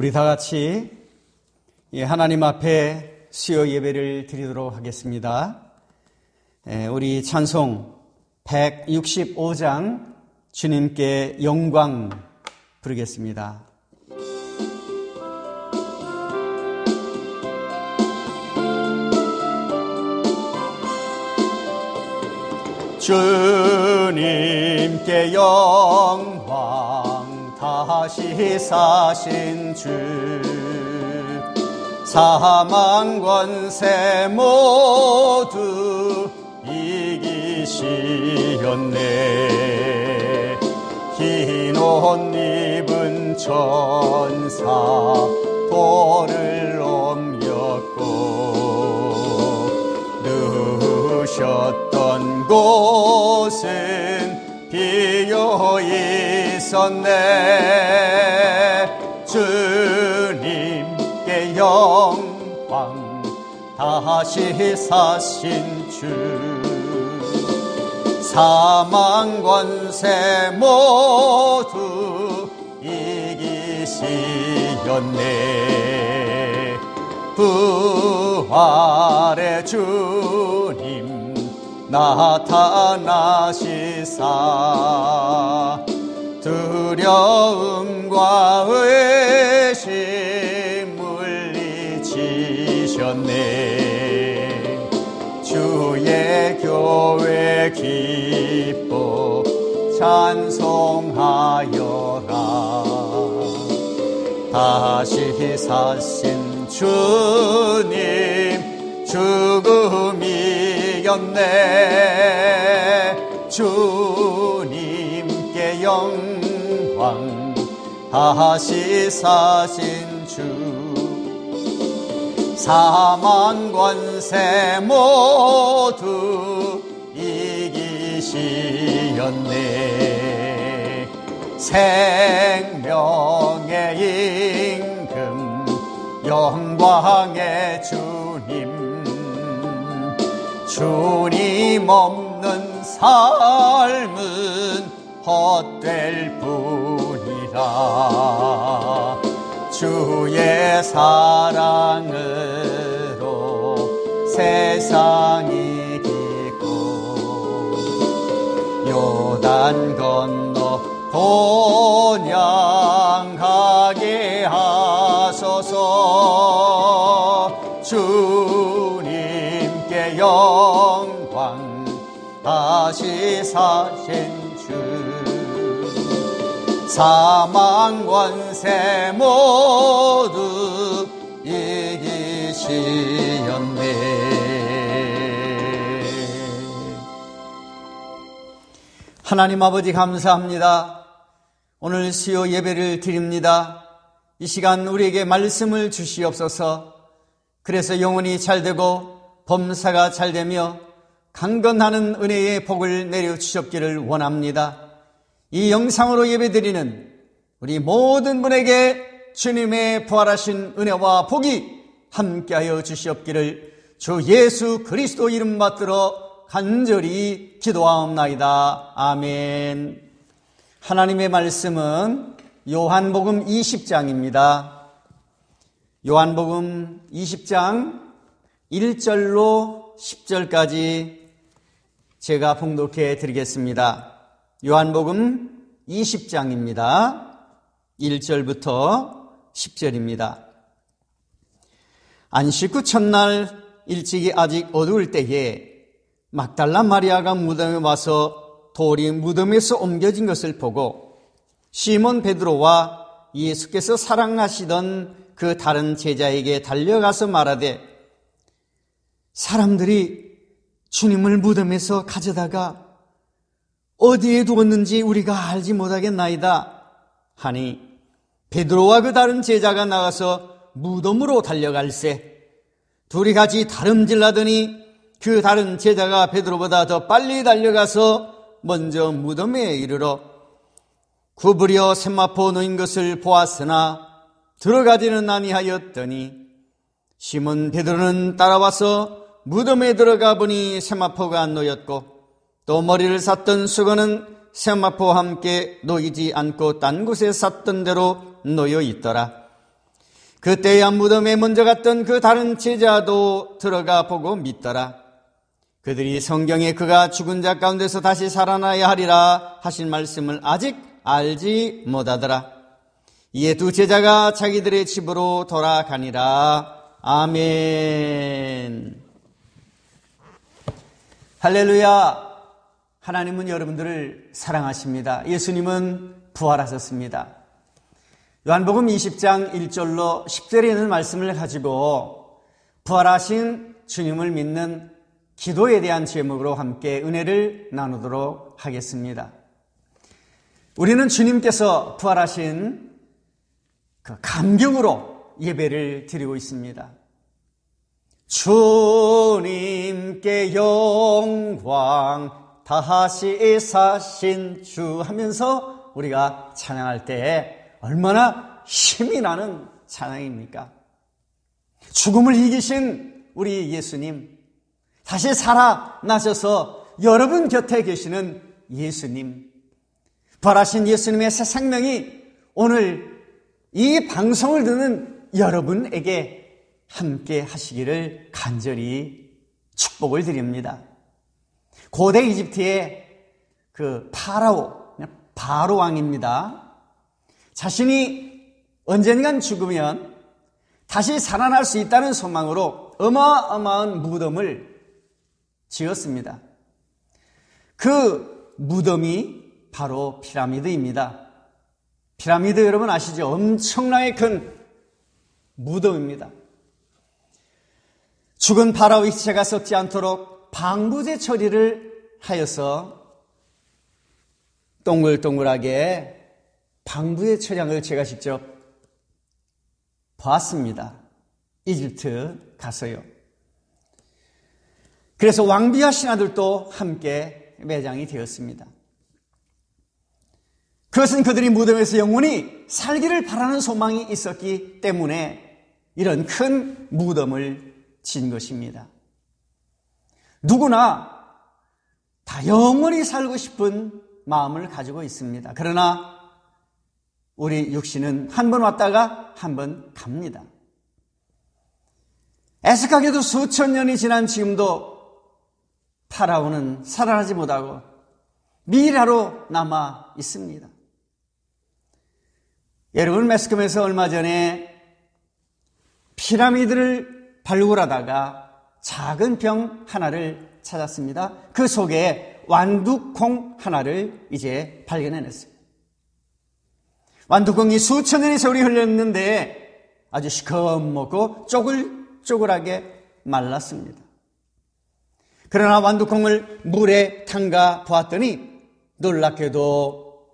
우리 다 같이 하나님 앞에 수요 예배를 드리도록 하겠습니다. 우리 찬송 165장 주님께 영광 부르겠습니다. 주님께 영광 다시 사신 주 사망 권세 모두 이기시었네. 흰 옷 입은 천사 돌을 옮겼고 누우셨던 곳은 비어 있었네. 주님께 영광 다시 사신 주 사망 권세 모두 이기시었네. 부활의 주님 나타나시사 두려움과 의심 물리치셨네. 주의 교회 기뻐 찬송하여라. 다시 사신 주님 죽음이 이겼네. 주님께 영광 다시 사신 주 사망 권세 모두 이기시었네. 생명의 임금 영광의 주님 없는 삶은 헛될 뿐이라. 주의 사랑으로 세상이 기고 요단 건너 본향 가게 하소서. 주님께 영광 다시 사신 주 사망 권세 모두 이기시었네. 하나님 아버지 감사합니다. 오늘 수요 예배를 드립니다. 이 시간 우리에게 말씀을 주시옵소서. 그래서 영혼이 잘되고 범사가 잘되며 강건하는 은혜의 복을 내려주셨기를 원합니다. 이 영상으로 예배드리는 우리 모든 분에게 주님의 부활하신 은혜와 복이 함께하여 주시옵기를 주 예수 그리스도 이름 받들어 간절히 기도하옵나이다. 아멘. 하나님의 말씀은 요한복음 20장입니다. 요한복음 20장 1절로 10절까지 제가 봉독해 드리겠습니다. 요한복음 20장입니다. 1절부터 10절입니다. 안식 후 첫날 일찍이 아직 어두울 때에 막달라 마리아가 무덤에 와서 돌이 무덤에서 옮겨진 것을 보고 시몬 베드로와 예수께서 사랑하시던 그 다른 제자에게 달려가서 말하되 사람들이 주님을 무덤에서 가져다가 어디에 두었는지 우리가 알지 못하겠나이다 하니 베드로와 그 다른 제자가 나가서 무덤으로 달려갈새 둘이 같이 다름질하더니 그 다른 제자가 베드로보다 더 빨리 달려가서 먼저 무덤에 이르러 구부려 세마포 놓인 것을 보았으나 들어가지는 아니하였더니 시몬 베드로는 따라와서 무덤에 들어가 보니 세마포가 놓였고 또 머리를 쌌던 수건은 세마포와 함께 놓이지 않고 딴 곳에 쌌던 대로 놓여 있더라. 그때야 무덤에 먼저 갔던 그 다른 제자도 들어가 보고 믿더라. 그들이 성경에 그가 죽은 자 가운데서 다시 살아나야 하리라 하신 말씀을 아직 알지 못하더라. 이에 두 제자가 자기들의 집으로 돌아가니라. 아멘. 할렐루야. 하나님은 여러분들을 사랑하십니다. 예수님은 부활하셨습니다. 요한복음 20장 1절로 10절에 있는 말씀을 가지고 부활하신 주님을 믿는 기도에 대한 제목으로 함께 은혜를 나누도록 하겠습니다. 우리는 주님께서 부활하신 그 감격으로 예배를 드리고 있습니다. 주님께 영광 다시 사신 주 하면서 우리가 찬양할 때 얼마나 힘이 나는 찬양입니까? 죽음을 이기신 우리 예수님, 다시 살아나셔서 여러분 곁에 계시는 예수님, 부활하신 예수님의 새 생명이 오늘 이 방송을 듣는 여러분에게 함께 하시기를 간절히 축복을 드립니다. 고대 이집트의 그 바로 왕입니다. 자신이 언젠간 죽으면 다시 살아날 수 있다는 소망으로 어마어마한 무덤을 지었습니다. 그 무덤이 바로 피라미드입니다. 피라미드 여러분 아시죠? 엄청나게 큰 무덤입니다. 죽은 파라오의 시체가 썩지 않도록 방부제 처리를 하여서 동글동글하게 방부제 처리한 걸 제가 직접 봤습니다. 이집트 가서요. 그래서 왕비와 신하들도 함께 매장이 되었습니다. 그것은 그들이 무덤에서 영원히 살기를 바라는 소망이 있었기 때문에 이런 큰 무덤을 진 것입니다. 누구나 다 영원히 살고 싶은 마음을 가지고 있습니다. 그러나 우리 육신은 한 번 왔다가 한 번 갑니다. 애석하게도 수천 년이 지난 지금도 파라오는 살아나지 못하고 미라로 남아 있습니다. 여러분, 매스컴에서 얼마 전에 피라미드를 발굴하다가 작은 병 하나를 찾았습니다. 그 속에 완두콩 하나를 이제 발견해냈습니다. 완두콩이 수천 년의 세월이 흘렀는데 아주 시커멓고 쪼글쪼글하게 말랐습니다. 그러나 완두콩을 물에 담가 보았더니 놀랍게도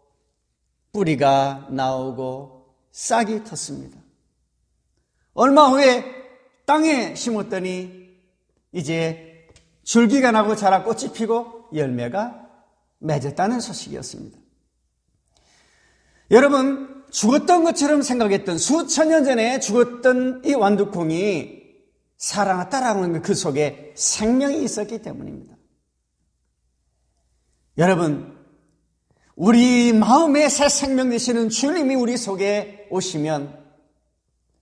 뿌리가 나오고 싹이 텄습니다. 얼마 후에 땅에 심었더니 이제 줄기가 나고 자라 꽃이 피고 열매가 맺었다는 소식이었습니다. 여러분, 죽었던 것처럼 생각했던 수천 년 전에 죽었던 이 완두콩이 살아났다라는 그 속에 생명이 있었기 때문입니다. 여러분, 우리 마음에 새 생명 되시는 주님이 우리 속에 오시면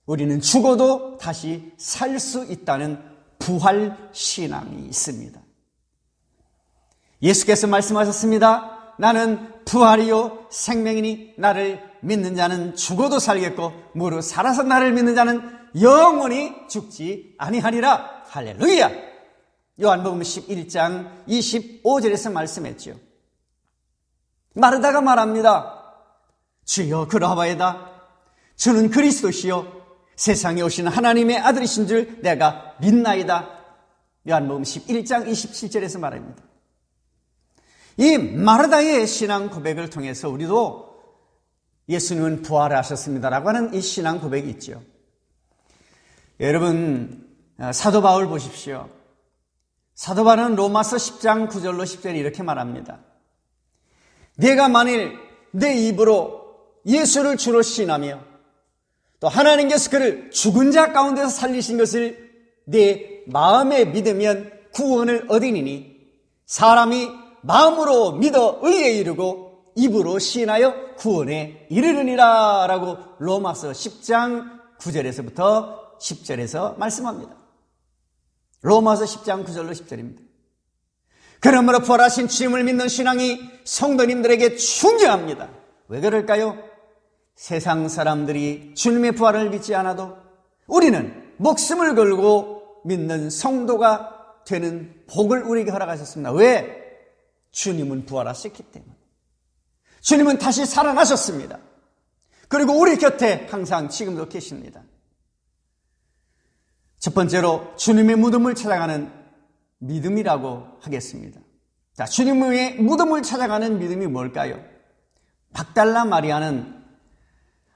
우리는 죽어도 다시 살 수 있다는 부활 신앙이 있습니다. 예수께서 말씀하셨습니다. 나는 부활이요 생명이니 나를 믿는 자는 죽어도 살겠고 무릇 살아서 나를 믿는 자는 영원히 죽지 아니하리라. 할렐루야. 요한복음 11장 25절에서 말씀했죠. 마르다가 말합니다. 주여 그러하오이다. 주는 그리스도시요 세상에 오신 하나님의 아들이신 줄 내가 믿나이다. 요한복음 11장 27절에서 말합니다. 이 마르다의 신앙 고백을 통해서 우리도 예수님은 부활하셨습니다라고 하는 이 신앙 고백이 있죠. 여러분, 사도 바울 보십시오. 사도 바울은 로마서 10장 9절로 10절에 이렇게 말합니다. 내가 만일 내 입으로 예수를 주로 신하며 또 하나님께서 그를 죽은 자 가운데서 살리신 것을 내 마음에 믿으면 구원을 얻으니니 사람이 마음으로 믿어 의에 이르고 입으로 신하여 구원에 이르느니라 라고 로마서 10장 9절에서부터 10절에서 말씀합니다. 로마서 10장 9절로 10절입니다. 그러므로 부활하신 주님을 믿는 신앙이 성도님들에게 중요합니다. 왜 그럴까요? 세상 사람들이 주님의 부활을 믿지 않아도 우리는 목숨을 걸고 믿는 성도가 되는 복을 우리에게 허락하셨습니다. 왜? 주님은 부활하셨기 때문에. 주님은 다시 살아나셨습니다. 그리고 우리 곁에 항상 지금도 계십니다. 첫 번째로 주님의 무덤을 찾아가는 믿음이라고 하겠습니다. 자, 주님의 무덤을 찾아가는 믿음이 뭘까요? 막달라 마리아는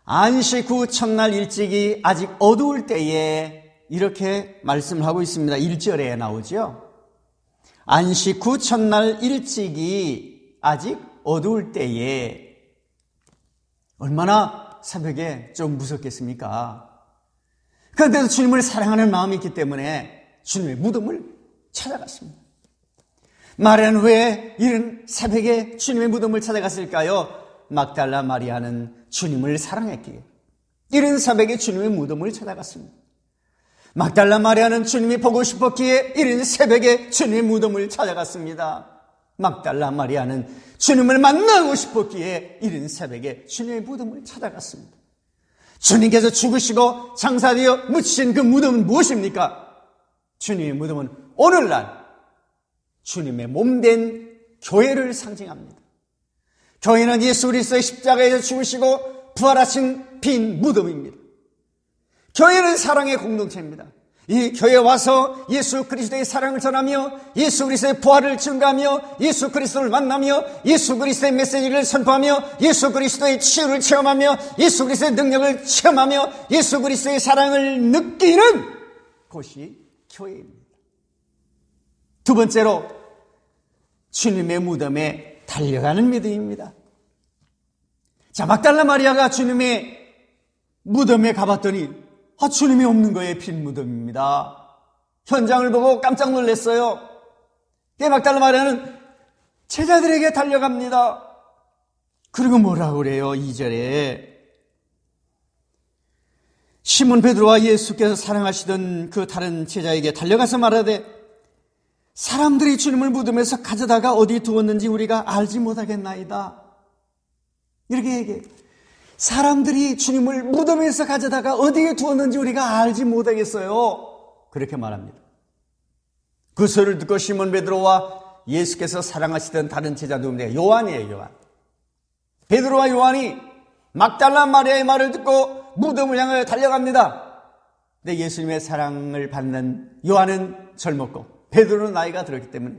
안식 후 첫날 일찍이 아직 어두울 때에 이렇게 말씀을 하고 있습니다. 1절에 나오죠. 안식 후 첫날 일찍이 아직 어두울 때에. 얼마나 새벽에 좀 무섭겠습니까? 그런데도 주님을 사랑하는 마음이 있기 때문에 주님의 무덤을 찾아갔습니다. 마리아는 왜 이른 새벽에 주님의 무덤을 찾아갔을까요? 막달라 마리아는 주님을 사랑했기에 이른 새벽에 주님의 무덤을 찾아갔습니다. 막달라 마리아는 주님이 보고 싶었기에 이른 새벽에 주님의 무덤을 찾아갔습니다. 막달라 마리아는 주님을 만나고 싶었기에 이른 새벽에 주님의 무덤을 찾아갔습니다. 주님께서 죽으시고 장사되어 묻히신 그 무덤은 무엇입니까? 주님의 무덤은 오늘날 주님의 몸된 교회를 상징합니다. 교회는 예수 그리스도의 십자가에서 죽으시고 부활하신 빈 무덤입니다. 교회는 사랑의 공동체입니다. 이 교회에 와서 예수 그리스도의 사랑을 전하며 예수 그리스도의 부활을 증거하며 예수 그리스도를 만나며 예수 그리스도의 메시지를 선포하며 예수 그리스도의 치유를 체험하며 예수 그리스도의 능력을 체험하며 예수 그리스도의 사랑을 느끼는 곳이 교회입니다. 두 번째로 주님의 무덤에 달려가는 믿음입니다. 자, 막달라 마리아가 주님의 무덤에 가봤더니 주님이 없는 거예요. 빈 무덤입니다. 현장을 보고 깜짝 놀랐어요. 막달라 마리아는 제자들에게 달려갑니다. 그리고 뭐라고 그래요? 2절에 시몬 베드로와 예수께서 사랑하시던 그 다른 제자에게 달려가서 말하되 사람들이 주님을 무덤에서 가져다가 어디 두었는지 우리가 알지 못하겠나이다. 이렇게 얘기해요. 사람들이 주님을 무덤에서 가져다가 어디에 두었는지 우리가 알지 못하겠어요. 그렇게 말합니다. 그 소리를 듣고 시몬 베드로와 예수께서 사랑하시던 다른 제자 누구인데 요한이에요. 요한. 베드로와 요한이 막달라 마리아의 말을 듣고 무덤을 향하여 달려갑니다. 근데 예수님의 사랑을 받는 요한은 젊었고 베드로는 나이가 들었기 때문에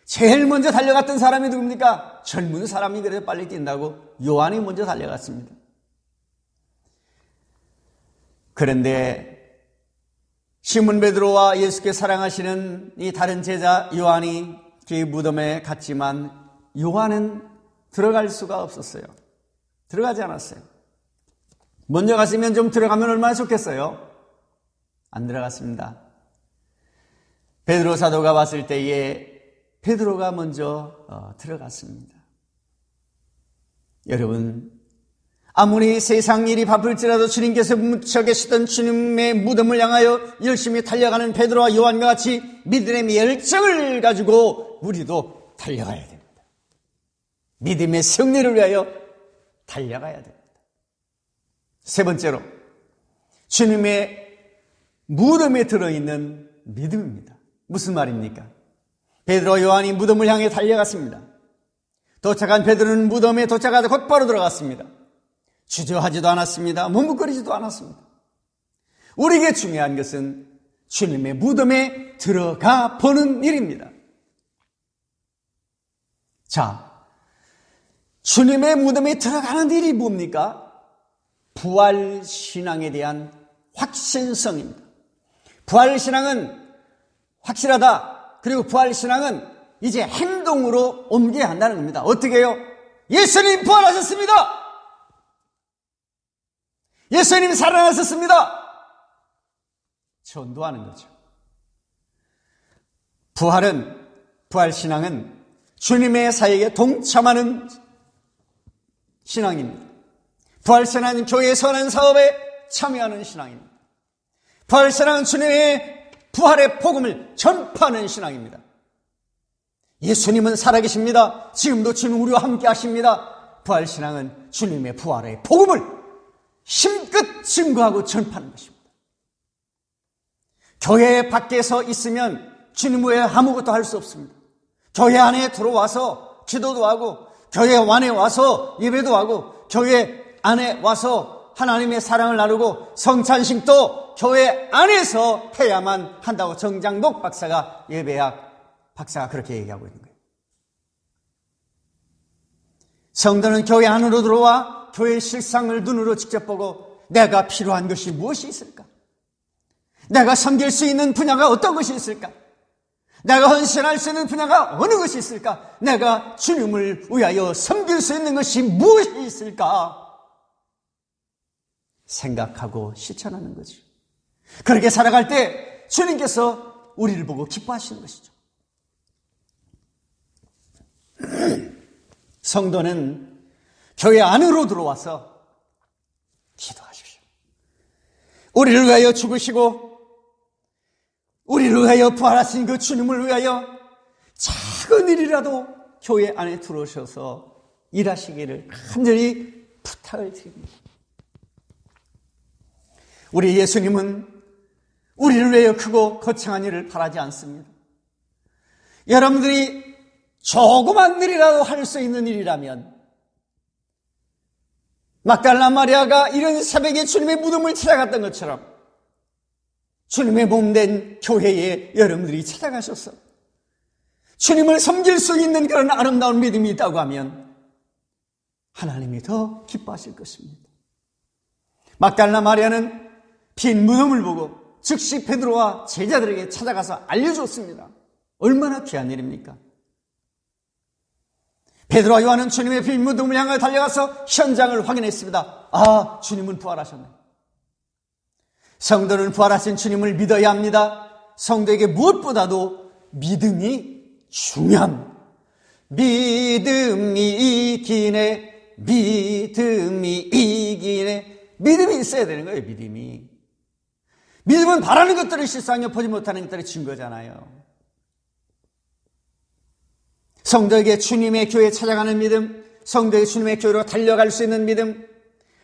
제일 먼저 달려갔던 사람이 누굽니까? 젊은 사람이 그래서 빨리 뛴다고 요한이 먼저 달려갔습니다. 그런데 시몬 베드로와 예수께 사랑하시는 이 다른 제자 요한이 그 무덤에 갔지만 요한은 들어갈 수가 없었어요. 들어가지 않았어요. 먼저 갔으면 좀 들어가면 얼마나 좋겠어요? 안 들어갔습니다. 베드로 사도가 왔을 때에 베드로가 먼저 들어갔습니다. 여러분, 아무리 세상 일이 바쁠지라도 주님께서 묻혀 계시던 주님의 무덤을 향하여 열심히 달려가는 베드로와 요한과 같이 믿음의 열정을 가지고 우리도 달려가야 됩니다. 믿음의 승리를 위하여 달려가야 됩니다. 세 번째로 주님의 무덤에 들어있는 믿음입니다. 무슨 말입니까? 베드로와 요한이 무덤을 향해 달려갔습니다. 도착한 베드로는 무덤에 도착하자 곧바로 들어갔습니다. 주저하지도 않았습니다. 머뭇거리지도 않았습니다. 우리에게 중요한 것은 주님의 무덤에 들어가 보는 일입니다. 자, 주님의 무덤에 들어가는 일이 뭡니까? 부활신앙에 대한 확신성입니다. 부활신앙은 확실하다. 그리고 부활신앙은 이제 행동으로 옮겨야 한다는 겁니다. 어떻게 해요? 예수님 부활하셨습니다. 예수님 살아나셨습니다. 전도하는 거죠. 부활신앙은 주님의 사역에 동참하는 신앙입니다. 부활신앙은 교회의 선한 사업에 참여하는 신앙입니다. 부활신앙은 주님의 부활의 복음을 전파하는 신앙입니다. 예수님은 살아계십니다. 지금도 주님 우리와 함께 하십니다. 부활신앙은 주님의 부활의 복음을 힘껏 증거하고 전파하는 것입니다. 교회 밖에서 있으면 주님 외에 아무것도 할 수 없습니다. 교회 안에 들어와서 기도도 하고, 교회 안에 와서 예배도 하고, 교회 안에 와서 하나님의 사랑을 나누고, 성찬식도 교회 안에서 해야만 한다고 정장복 박사가, 예배학 박사가 그렇게 얘기하고 있는 거예요. 성도는 교회 안으로 들어와 교회의 실상을 눈으로 직접 보고, 내가 필요한 것이 무엇이 있을까? 내가 섬길 수 있는 분야가 어떤 것이 있을까? 내가 헌신할 수 있는 분야가 어느 것이 있을까? 내가 주님을 위하여 섬길 수 있는 것이 무엇이 있을까? 생각하고 실천하는 거죠. 그렇게 살아갈 때 주님께서 우리를 보고 기뻐하시는 것이죠. 성도는 교회 안으로 들어와서 기도하십시오. 우리를 위하여 죽으시고 우리를 위하여 부활하신 그 주님을 위하여 작은 일이라도 교회 안에 들어오셔서 일하시기를 간절히 부탁을 드립니다. 우리 예수님은 우리를 위하여 크고 거창한 일을 바라지 않습니다. 여러분들이 조그만 일이라도 할 수 있는 일이라면, 막달라 마리아가 이런 새벽에 주님의 무덤을 찾아갔던 것처럼 주님의 몸된 교회에 여러분들이 찾아가셔서 주님을 섬길 수 있는 그런 아름다운 믿음이 있다고 하면 하나님이 더 기뻐하실 것입니다. 막달라 마리아는 빈 무덤을 보고 즉시 베드로와 제자들에게 찾아가서 알려줬습니다. 얼마나 귀한 일입니까? 베드로와 요한은 주님의 빈 무덤을 향해 달려가서 현장을 확인했습니다. 아, 주님은 부활하셨네. 성도는 부활하신 주님을 믿어야 합니다. 성도에게 무엇보다도 믿음이 중요합니다. 믿음이 이기네, 믿음이 이기네. 믿음이 있어야 되는 거예요. 믿음은 바라는 것들을 실상에 보지 못하는 것들의 증거잖아요. 성도에게 주님의 교회에 찾아가는 믿음, 성도에게 주님의 교회로 달려갈 수 있는 믿음,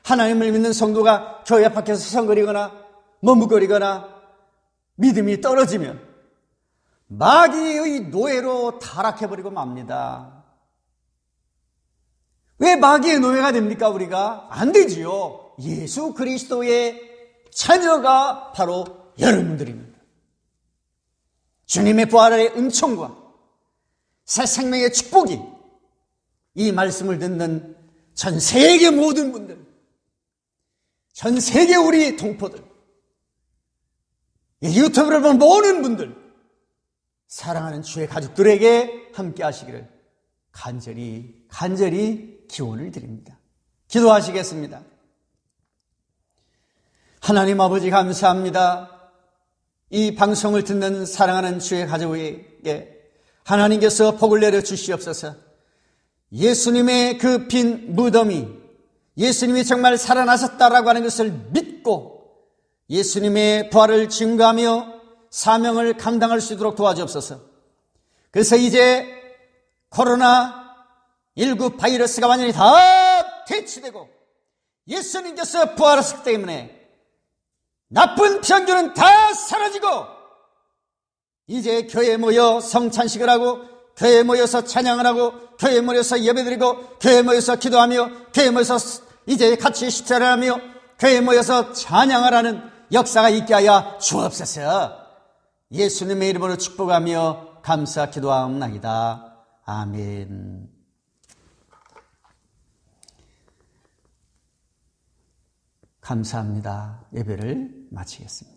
하나님을 믿는 성도가 교회 밖에서 서성거리거나 머뭇거리거나 믿음이 떨어지면 마귀의 노예로 타락해버리고 맙니다. 왜 마귀의 노예가 됩니까? 우리가 안 되지요. 예수 그리스도의 자녀가 바로 여러분들입니다. 주님의 부활의 은총과 새 생명의 축복이 이 말씀을 듣는 전 세계 모든 분들, 전 세계 우리 동포들, 유튜브를 보는 모든 분들, 사랑하는 주의 가족들에게 함께 하시기를 간절히 기원을 드립니다. 기도하시겠습니다. 하나님 아버지 감사합니다. 이 방송을 듣는 사랑하는 주의 가족에게 하나님께서 복을 내려 주시옵소서. 예수님의 그 빈 무덤이 예수님이 정말 살아나셨다라고 하는 것을 믿고 예수님의 부활을 증거하며 사명을 감당할 수 있도록 도와주옵소서. 그래서 이제 코로나19 바이러스가 완전히 다 퇴치되고 예수님께서 부활하셨기 때문에 나쁜 병균은 다 사라지고 이제 교회에 모여 성찬식을 하고 교회에 모여서 찬양을 하고 교회에 모여서 예배드리고 교회에 모여서 기도하며 교회에 모여서 이제 같이 식사를 하며 교회에 모여서 찬양을 하는 역사가 있게 하여 주옵소서. 예수님의 이름으로 축복하며 감사 기도하옵나이다. 아멘. 감사합니다. 예배를 마치겠습니다.